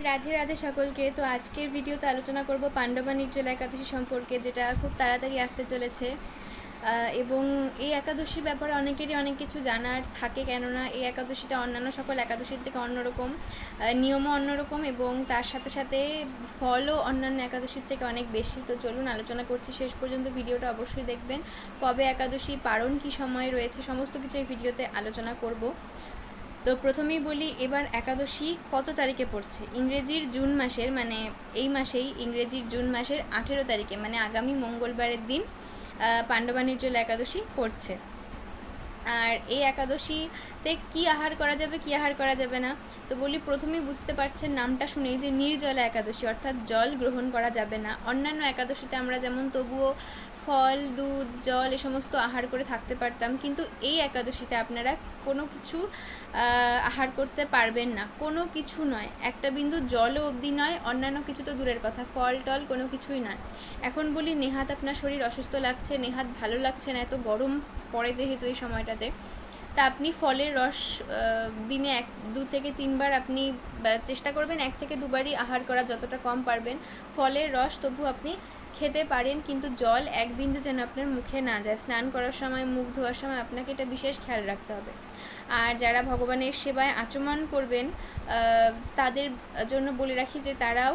রাধে রাধে সকলকে। তো আজকের ভিডিওতে আলোচনা করব পাণ্ডবা নির্জলা একাদশী সম্পর্কে, যেটা খুব তাড়াতাড়ি আসতে চলেছে। এবং এই একাদশীর ব্যাপারে অনেকেরই অনেক কিছু জানার থাকে, কেননা এই একাদশীটা অন্যান্য সকল একাদশীর থেকে অন্যরকম, নিয়মও অন্যরকম এবং তার সাথে সাথে ফলও অন্যান্য একাদশীর থেকে অনেক বেশি। তো চলুন আলোচনা করছি, শেষ পর্যন্ত ভিডিওটা অবশ্যই দেখবেন। কবে একাদশী, পারণ কী সময় রয়েছে, সমস্ত কিছু এই ভিডিওতে আলোচনা করব। তো প্রথমেই বলি, এবার একাদশী কত তারিখে পড়ছে। ইংরেজির জুন মাসের, মানে এই মাসেই ইংরেজির জুন মাসের 18 তারিখে, মানে আগামী মঙ্গলবারের দিন পাণ্ডবা নির্জলা একাদশী পড়ছে। আর এই একাদশীতে কি আহার করা যাবে, কি আহার করা যাবে না, তো বলি প্রথমেই বুঝতে পারছেন নামটা শুনেই যে নির্জলা একাদশী, অর্থাৎ জল গ্রহণ করা যাবে না। অন্যান্য একাদশীতে আমরা যেমন তবুও ফল, দুধ, জল এ সমস্ত আহার করে থাকতে পারতাম, কিন্তু এই একাদশীতে আপনারা কোনো কিছু আহার করতে পারবেন না। কোনো কিছু নয়, একটা বিন্দু জলও অবধি নয়, অন্যান্য কিছু তো দূরের কথা, ফল টল কোনো কিছুই নয়। এখন বলি, নেহাত আপনার শরীর অসুস্থ লাগছে, নেহাত ভালো লাগছে না, এত গরম পড়ে যেহেতু এই সময়টাতে, তা আপনি ফলের রস দিনে 2 থেকে 3 বার আপনি চেষ্টা করবেন, 1 থেকে 2 বারই আহার করা, যতটা কম পারবেন। ফলের রস তবু আপনি খেতে পারেন, কিন্তু জল এক বিন্দু যেন আপনার মুখে না যায়। স্নান করার সময়, মুখ ধোয়ার সময় আপনাকে এটা বিশেষ খেয়াল রাখতে হবে। আর যারা ভগবানের সেবায় আচমন করবেন, তাদের জন্য বলে রাখি যে তারাও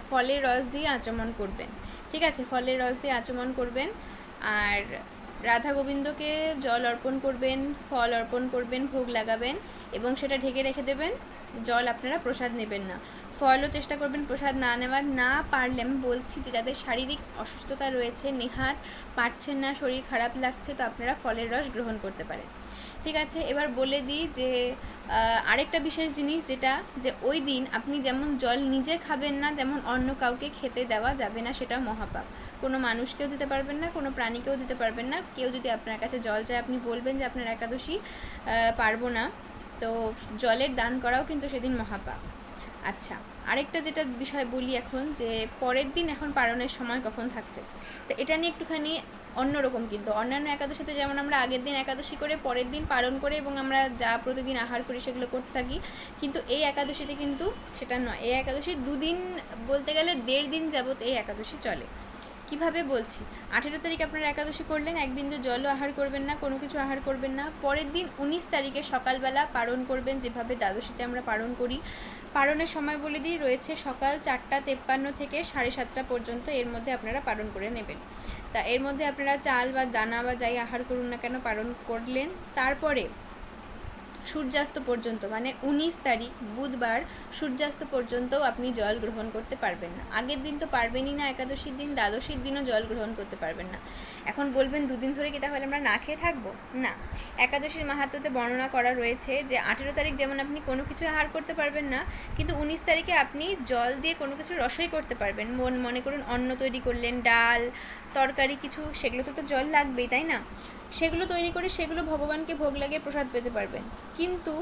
ফলের রস দিয়ে আচমন করবেন। ঠিক আছে, ফলের রস দিয়ে আচমন করবেন। আর রাধা গোবিন্দকে জল অর্পণ করবেন, ফল অর্পণ করবেন, ভোগ লাগাবেন এবং সেটা ঢেকে রেখে দেবেন। জল আপনারা প্রসাদ নেবেন না, ফলও চেষ্টা করবেন প্রসাদ না নেওয়ার। না পারলে, আমি বলছি যে যাদের শারীরিক অসুস্থতা রয়েছে, নেহাত পারছেন না, শরীর খারাপ লাগছে, তো আপনারা ফলের রস গ্রহণ করতে পারেন। ঠিক আছে, এবার বলে দিই যে আরেকটা বিশেষ জিনিস, যেটা যে ওই দিন আপনি যেমন জল নিজে খাবেন না, তেমন অন্য কাউকে খেতে দেওয়া যাবে না, সেটা মহাপাপ। কোনো মানুষকেও দিতে পারবেন না, কোনো প্রাণীকেও দিতে পারবেন না। কেউ যদি আপনার কাছে জল চায়, আপনি বলবেন যে আপনার একাদশী, পারবো না, তো জলের দান করাও কিন্তু সেদিন মহাপাপ। আচ্ছা, আরেকটা যেটা বিষয় বলি এখন, যে পরের দিন এখন পালনের সময় কখন থাকছে, তো এটা নিয়ে একটুখানি অন্যরকম। কিন্তু অন্যান্য একাদশীতে যেমন আমরা আগের দিন একাদশী করে পরের দিন পালন করে এবং আমরা যা প্রতিদিন আহার করি সেগুলো করতে থাকি, কিন্তু এই একাদশীতে কিন্তু সেটা নয়। এই একাদশী 2 দিন, বলতে গেলে 1.5 দিন যাবত এই একাদশী চলে। কিভাবে বলছি, 18 তারিখ আপনারা একাদশী করলেন, এক বিন্দু জলও আহার করবেন না, কোনো কিছু আহার করবেন না। পরের দিন 19 তারিখে সকালবেলা পালন করবেন, যেভাবে দ্বাদশীতে আমরা পালন করি। পালনের সময় বলে দিই, রয়েছে সকাল 4:53 থেকে 7:30 পর্যন্ত, এর মধ্যে আপনারা পালন করে নেবেন। তা এর মধ্যে আপনারা চাল বা দানা বা যাই আহার করুন না কেন, পালন করলেন। তারপরে সূর্যাস্ত পর্যন্ত, মানে 19 তারিখ বুধবার সূর্যাস্ত পর্যন্তও আপনি জল গ্রহণ করতে পারবেন না। আগের দিন তো পারবেনই না, একাদশীর দিন, দ্বাদশীর দিনও জল গ্রহণ করতে পারবেন না। এখন বলবেন 2 দিন ধরে কি তাহলে আমরা না খেয়ে থাকবো? না, একাদশীর মাহাত্ম্যতে বর্ণনা করা রয়েছে যে 18 তারিখ যেমন আপনি কোনো কিছু আহার করতে পারবেন না, কিন্তু 19 তারিখে আপনি জল দিয়ে কোনো কিছু রসই করতে পারবেন। মনে করুন অন্ন তৈরি করলেন, ডাল তরকারি কিছু, সেগুলো তো জল লাগবেই, তাই না? সেগুলো তৈরি করে সেগুলো ভগবানকে ভোগ লাগিয়ে প্রসাদ পেতে পারবেন। কিন্তু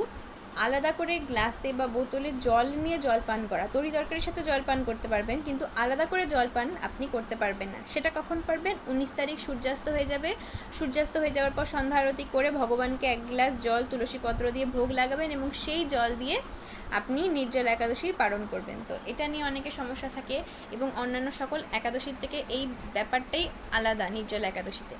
আলাদা করে গ্লাসে বা বোতলে জল নিয়ে জল পান করা, তরি তরকারির সাথে জল পান করতে পারবেন, কিন্তু আলাদা করে জল পান আপনি করতে পারবেন না। সেটা কখন পারবেন? 19 তারিখ সূর্যাস্ত হয়ে যাবে। সূর্যাস্ত হয়ে যাওয়ার পর সন্ধ্যা আরতি করে ভগবানকে 1 গ্লাস জল তুলসী পত্র দিয়ে ভোগ লাগাবেন এবং সেই জল দিয়ে আপনি নির্জলা একাদশীর পালন করবেন। তো এটা নিয়ে অনেকের সমস্যা থাকে এবং অন্যান্য সকল একাদশীর থেকে এই ব্যাপারটাই আলাদা নির্জলা একাদশীতে।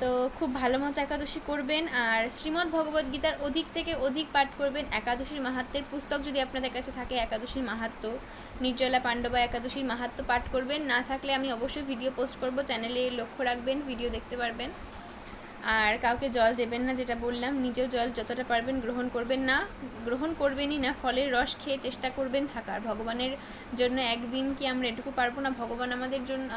তো খুব ভালো মতো একাদশী করবেন। আর শ্রীমদ্ ভগবদ্গীতার অধিক থেকে অধিক পাঠ করবেন। একাদশীর মাহাত্ম্যের পুস্তক যদি আপনাদের কাছে থাকে, একাদশীর মাহাত্ম্য, নির্জলা পাণ্ডবা একাদশীর মাহাত্ম্য পাঠ করবেন। না থাকলে আমি অবশ্যই ভিডিও পোস্ট করব, চ্যানেলে লক্ষ্য রাখবেন, ভিডিও দেখতে পারবেন। আর কাউকে জল দেবেন না, যেটা বললাম। নিজেও জল যতটা পারবেন গ্রহণ করবেন না, গ্রহণ করবেনই না। ফলের রস খেয়ে চেষ্টা করবেন থাকার। ভগবানের জন্য একদিন কি আমরা এটুকু পারবো না? ভগবান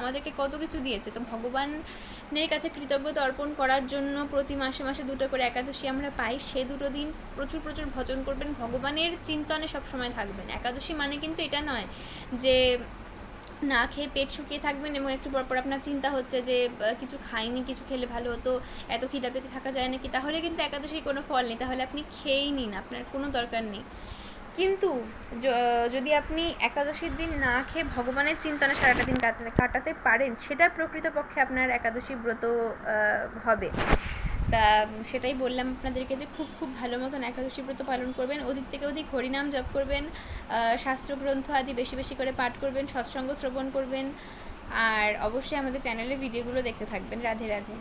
আমাদেরকে কত কিছু দিয়েছে, তো ভগবানের কাছে কৃতজ্ঞতা অর্পণ করার জন্য প্রতি মাসে মাসে 2টো করে একাদশী আমরা পাই। সে 2টো দিন প্রচুর প্রচুর ভজন করবেন, ভগবানের চিন্তনে সবসময় থাকবেন। একাদশী মানে কিন্তু এটা নয় যে না খেয়ে পেট শুকিয়ে থাকবেন এবং একটু পরপর আপনার চিন্তা হচ্ছে যে কিছু খাইনি, কিছু খেলে ভালো হতো, এত খিদা পেতে থাকা যায় নাকি, তাহলে কিন্তু একাদশীর কোনো ফল নেই। তাহলে আপনি খেয়েই নিন, আপনার কোনো দরকার নেই। কিন্তু যদি আপনি একাদশীর দিন না খেয়ে ভগবানের চিন্তনে সারাটা দিন কাটাতে পারেন, সেটা প্রকৃতপক্ষে আপনার একাদশী ব্রত হবে। তা সেটাই বললাম আপনাদেরকে যে খুব খুব ভালো মতন একাদশী ব্রত পালন করবেন, অধিক থেকে অধিক হরিনাম জপ করবেন, শাস্ত্রগ্রন্থ আদি বেশি বেশি করে পাঠ করবেন, সৎসঙ্গ শ্রবণ করবেন, আর অবশ্যই আমাদের চ্যানেলে ভিডিওগুলো দেখতে থাকবেন। রাধে রাধে।